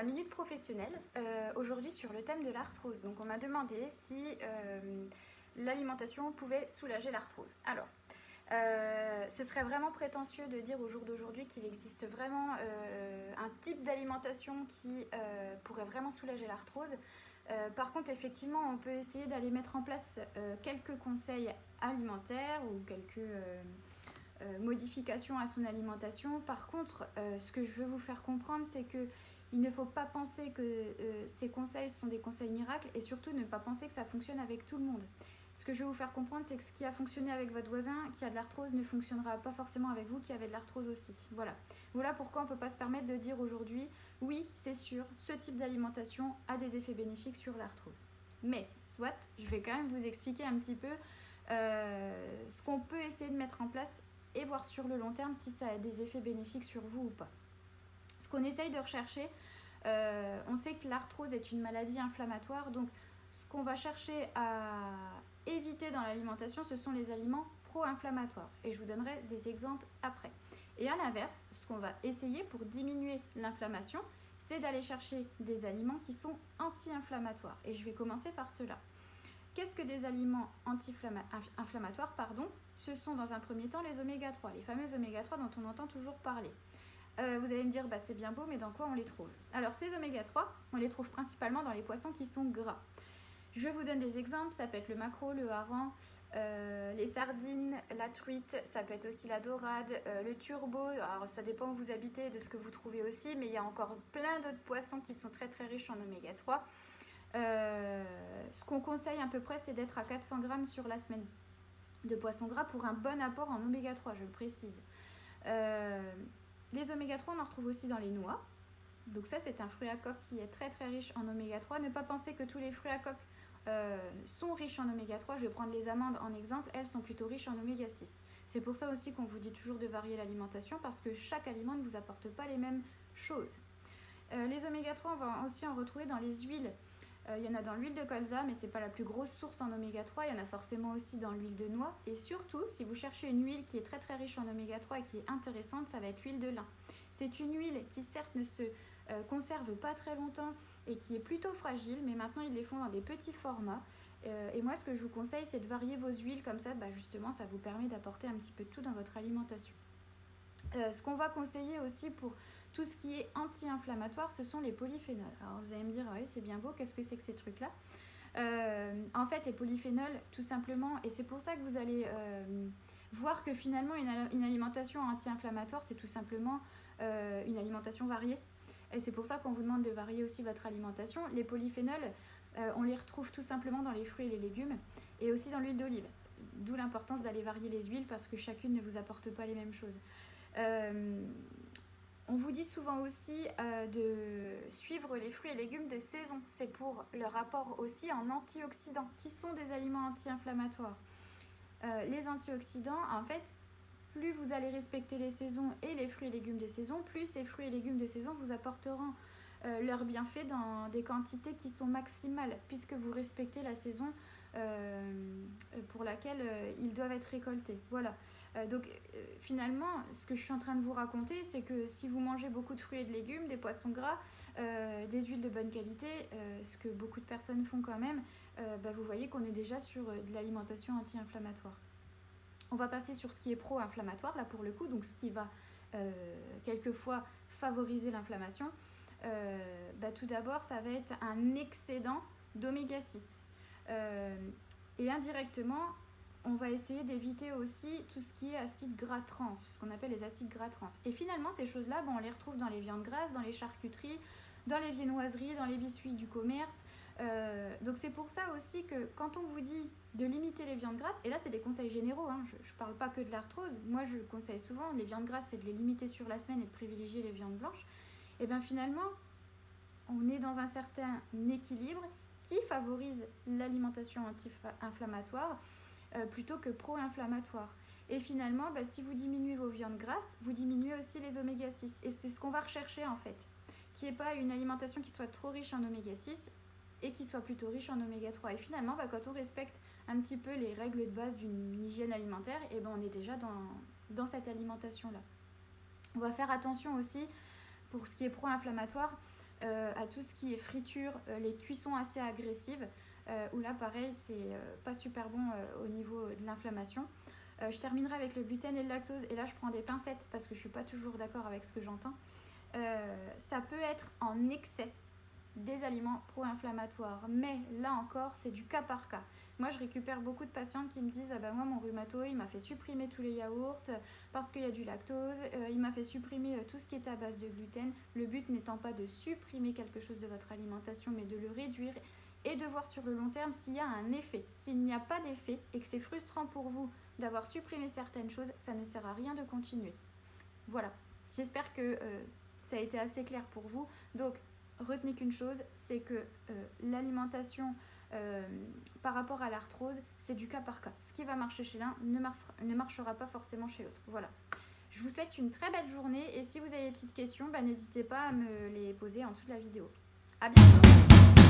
la minute professionnelle, aujourd'hui sur le thème de l'arthrose. Donc on m'a demandé si l'alimentation pouvait soulager l'arthrose. Alors, ce serait vraiment prétentieux de dire au jour d'aujourd'hui qu'il existe vraiment un type d'alimentation qui pourrait vraiment soulager l'arthrose. Par contre, effectivement, on peut essayer d'aller mettre en place quelques conseils alimentaires ou quelques modifications à son alimentation. Par contre, ce que je veux vous faire comprendre, c'est que il ne faut pas penser que ces conseils sont des conseils miracles et surtout ne pas penser que ça fonctionne avec tout le monde. Ce que je veux vous faire comprendre, c'est que ce qui a fonctionné avec votre voisin qui a de l'arthrose ne fonctionnera pas forcément avec vous qui avez de l'arthrose aussi. Voilà pourquoi on ne peut pas se permettre de dire aujourd'hui, oui, c'est sûr, ce type d'alimentation a des effets bénéfiques sur l'arthrose. Mais, soit, je vais quand même vous expliquer un petit peu ce qu'on peut essayer de mettre en place et voir sur le long terme si ça a des effets bénéfiques sur vous ou pas. Ce qu'on essaye de rechercher, on sait que l'arthrose est une maladie inflammatoire, donc ce qu'on va chercher à éviter dans l'alimentation, ce sont les aliments pro-inflammatoires. Et je vous donnerai des exemples après. Et à l'inverse, ce qu'on va essayer pour diminuer l'inflammation, c'est d'aller chercher des aliments qui sont anti-inflammatoires. Et je vais commencer par cela. Qu'est-ce que des aliments anti-inflammatoires? Ce sont dans un premier temps les oméga 3, les fameux oméga 3 dont on entend toujours parler. Vous allez me dire, c'est bien beau, mais dans quoi on les trouve? Alors ces oméga 3, on les trouve principalement dans les poissons qui sont gras. Je vous donne des exemples, ça peut être le maquereau, le hareng, les sardines, la truite, ça peut être aussi la dorade, le turbo. Alors ça dépend où vous habitez, de ce que vous trouvez aussi, mais il y a encore plein d'autres poissons qui sont très très riches en oméga 3. Ce qu'on conseille à peu près, c'est d'être à 400 grammes sur la semaine de poisson gras pour un bon apport en oméga 3, je le précise. Les oméga 3, on en retrouve aussi dans les noix. Donc ça, c'est un fruit à coque qui est très très riche en oméga 3. Ne pas penser que tous les fruits à coque sont riches en oméga 3. Je vais prendre les amandes en exemple, elles sont plutôt riches en oméga 6. C'est pour ça aussi qu'on vous dit toujours de varier l'alimentation, parce que chaque aliment ne vous apporte pas les mêmes choses. Les oméga 3, on va aussi en retrouver dans les huiles. Il y en a dans l'huile de colza, mais ce n'est pas la plus grosse source en oméga 3. Il y en a forcément aussi dans l'huile de noix. Et surtout, si vous cherchez une huile qui est très très riche en oméga 3 et qui est intéressante, ça va être l'huile de lin. C'est une huile qui certes ne se conserve pas très longtemps et qui est plutôt fragile, mais maintenant ils les font dans des petits formats. Et moi, ce que je vous conseille, c'est de varier vos huiles, comme ça, justement, ça vous permet d'apporter un petit peu de tout dans votre alimentation. Ce qu'on va conseiller aussi pour tout ce qui est anti-inflammatoire, ce sont les polyphénols. Alors vous allez me dire, oui, c'est bien beau, qu'est-ce que c'est que ces trucs-là? En fait, les polyphénols, tout simplement, et c'est pour ça que vous allez voir que finalement, une alimentation anti-inflammatoire, c'est tout simplement une alimentation variée. Et c'est pour ça qu'on vous demande de varier aussi votre alimentation. Les polyphénols, on les retrouve tout simplement dans les fruits et les légumes, et aussi dans l'huile d'olive. D'où l'importance d'aller varier les huiles, parce que chacune ne vous apporte pas les mêmes choses. On vous dit souvent aussi de suivre les fruits et légumes de saison. C'est pour leur apport aussi en antioxydants, qui sont des aliments anti-inflammatoires. Les antioxydants, en fait, plus vous allez respecter les saisons et les fruits et légumes des saisons, plus ces fruits et légumes de saison vous apporteront leurs bienfaits dans des quantités qui sont maximales, puisque vous respectez la saison pour laquelle ils doivent être récoltés. Voilà. Donc finalement, ce que je suis en train de vous raconter, c'est que si vous mangez beaucoup de fruits et de légumes, des poissons gras, des huiles de bonne qualité, ce que beaucoup de personnes font quand même, vous voyez qu'on est déjà sur de l'alimentation anti-inflammatoire. On va passer sur ce qui est pro-inflammatoire, là pour le coup, donc ce qui va quelquefois favoriser l'inflammation. Tout d'abord, ça va être un excédent d'oméga 6. Et indirectement, on va essayer d'éviter aussi tout ce qui est acides gras trans, ce qu'on appelle les acides gras trans. Et finalement, ces choses-là, on les retrouve dans les viandes grasses, dans les charcuteries, dans les viennoiseries, dans les biscuits du commerce. Donc c'est pour ça aussi que quand on vous dit de limiter les viandes grasses, et là c'est des conseils généraux, je ne parle pas que de l'arthrose, moi je conseille souvent, les viandes grasses c'est de les limiter sur la semaine et de privilégier les viandes blanches, et bien finalement on est dans un certain équilibre qui favorise l'alimentation anti-inflammatoire plutôt que pro-inflammatoire. Et finalement, si vous diminuez vos viandes grasses, vous diminuez aussi les oméga 6. Et c'est ce qu'on va rechercher en fait. Qu'il n'y ait pas une alimentation qui soit trop riche en oméga 6 et qui soit plutôt riche en oméga 3. Et finalement, quand on respecte un petit peu les règles de base d'une hygiène alimentaire, on est déjà dans cette alimentation-là. On va faire attention aussi, pour ce qui est pro-inflammatoire, à tout ce qui est friture, les cuissons assez agressives, où là pareil c'est pas super bon au niveau de l'inflammation. Je terminerai avec le gluten et le lactose, et là je prends des pincettes parce que je suis pas toujours d'accord avec ce que j'entends. Ça peut être en excès des aliments pro-inflammatoires, mais là encore c'est du cas par cas. Moi je récupère beaucoup de patientes qui me disent ah ben moi mon rhumato il m'a fait supprimer tous les yaourts parce qu'il y a du lactose, il m'a fait supprimer tout ce qui était à base de gluten, le but n'étant pas de supprimer quelque chose de votre alimentation mais de le réduire et de voir sur le long terme s'il y a un effet. S'il n'y a pas d'effet et que c'est frustrant pour vous d'avoir supprimé certaines choses, ça ne sert à rien de continuer. Voilà, j'espère que ça a été assez clair pour vous. Donc retenez qu'une chose, c'est que l'alimentation par rapport à l'arthrose, c'est du cas par cas. Ce qui va marcher chez l'un ne marchera pas forcément chez l'autre. Voilà. Je vous souhaite une très belle journée et si vous avez des petites questions, n'hésitez pas à me les poser en dessous de la vidéo. À bientôt!